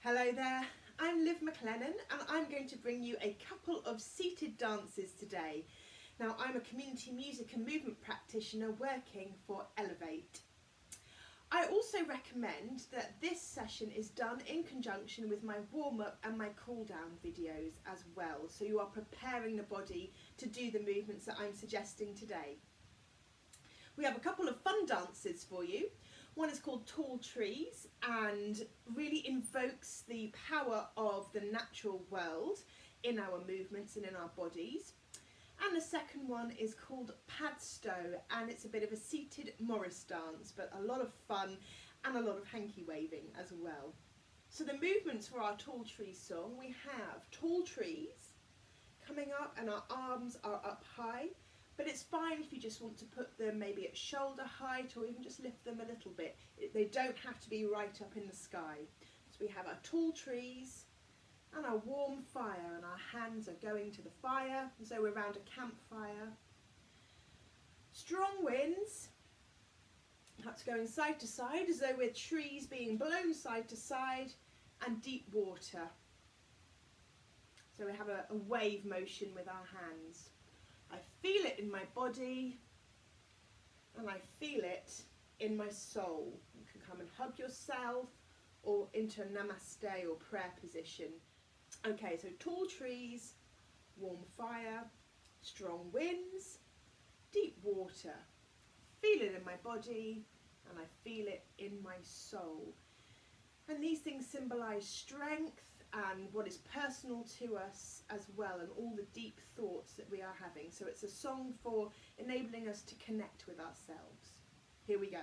Hello there, I'm Liv McLennan and I'm going to bring you a couple of seated dances today. Now I'm a community music and movement practitioner working for Elevate. I also recommend that this session is done in conjunction with my warm-up and my cool-down videos as well, so you are preparing the body to do the movements that I'm suggesting today. We have a couple of fun dances for you. One is called Tall Trees and really invokes the power of the natural world in our movements and in our bodies. And the second one is called Padstow, and it's a bit of a seated Morris dance, but a lot of fun and a lot of hanky waving as well. So the movements for our Tall Trees song, we have tall trees coming up and our arms are up high. But it's fine if you just want to put them maybe at shoulder height or even just lift them a little bit. They don't have to be right up in the sky. So we have our tall trees and our warm fire, and our hands are going to the fire as though we're around a campfire. Strong winds, that's going side to side as though we're trees being blown side to side, and deep water. So we have a wave motion with our hands. I feel it in my body and I feel it in my soul. You can come and hug yourself or into a namaste or prayer position. Okay, so tall trees, warm fire, strong winds, deep water. Feel it in my body and I feel it in my soul. And these things symbolise strength and what is personal to us as well, and all the deep thoughts that we are having. So it's a song for enabling us to connect with ourselves. Here we go.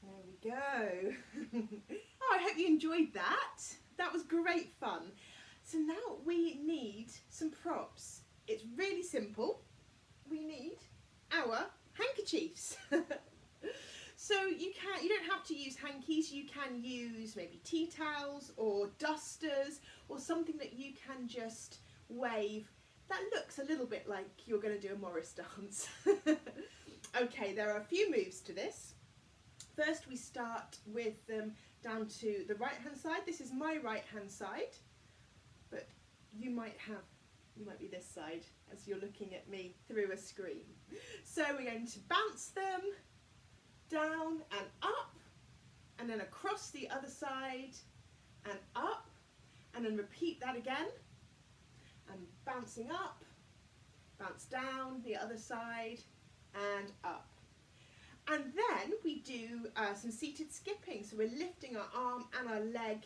There we go. Oh, I hope you enjoyed that. That was great fun. So now we need some props. It's really simple. We need our handkerchiefs. So you don't have to use hankies. You can use maybe tea towels or dusters or something that you can just wave. That looks a little bit like you're going to do a Morris dance. Okay, there are a few moves to this. First we start with them down to the right hand side. This is my right hand side, but you might be this side as you're looking at me through a screen. So we're going to bounce them down and up, and then across the other side and up, and then repeat that again, and bouncing up, bounce down the other side and up. And then we do some seated skipping, so we're lifting our arm and our leg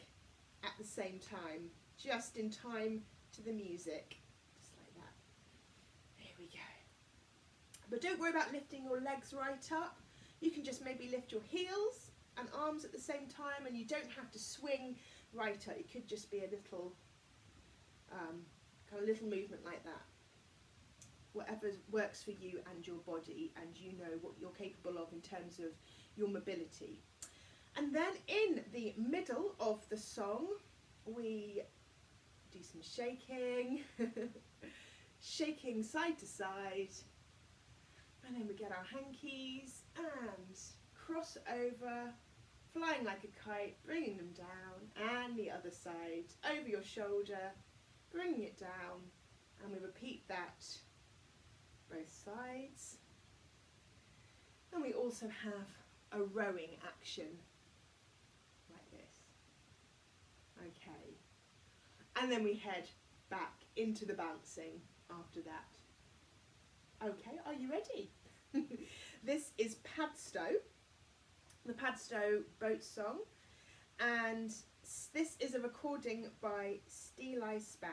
at the same time, just in time to the music, just like that. Here we go. But don't worry about lifting your legs right up. You can just maybe lift your heels and arms at the same time, and you don't have to swing right up. It could just be a little kind of little movement like that. Whatever works for you and your body, and you know what you're capable of in terms of your mobility. And then in the middle of the song, we do some shaking, shaking side to side, and then we get our hankies and cross over, flying like a kite, bringing them down, and the other side, over your shoulder, bringing it down, and we repeat that both sides. And we also have a rowing action like this. Okay, and then we head back into the bouncing after that. Okay, are you ready? This is Padstow, the Padstow boat song, and this is a recording by Steely Span.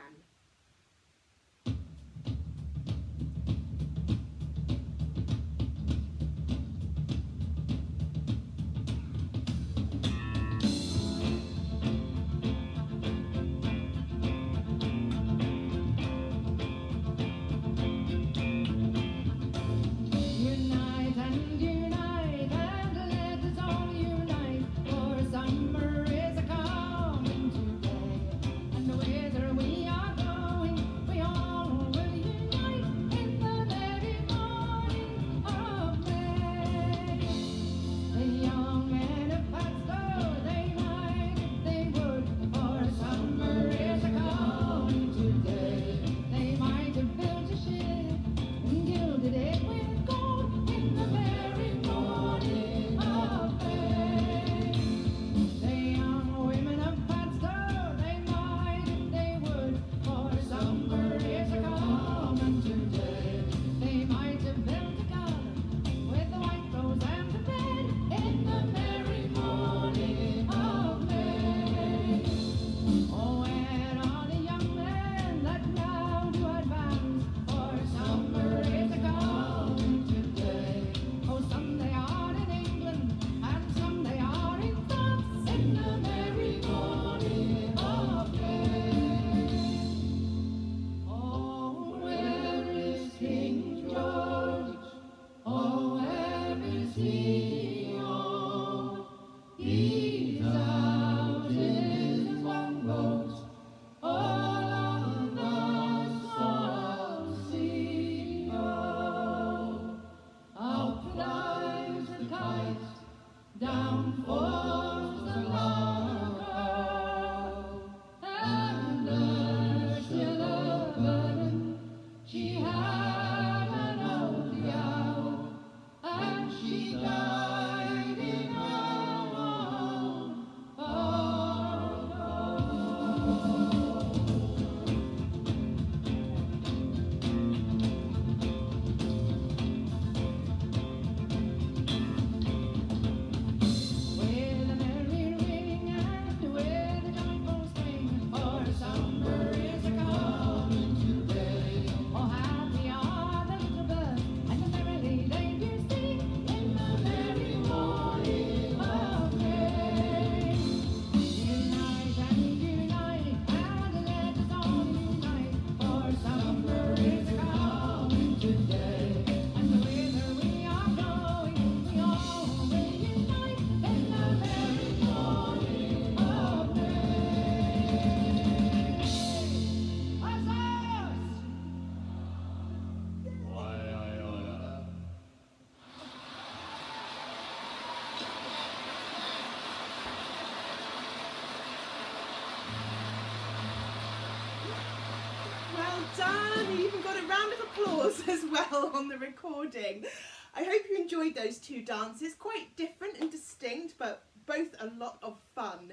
Done. You even got a round of applause as well on the recording. I hope you enjoyed those two dances, quite different and distinct, but both a lot of fun.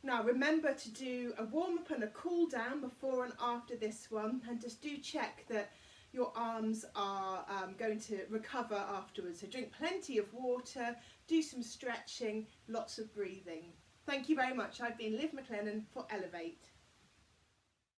Now remember to do a warm-up and a cool down before and after this one, and just do check that your arms are going to recover afterwards. So drink plenty of water, do some stretching, lots of breathing. Thank you very much. I've been Liv McLennan for Elevate.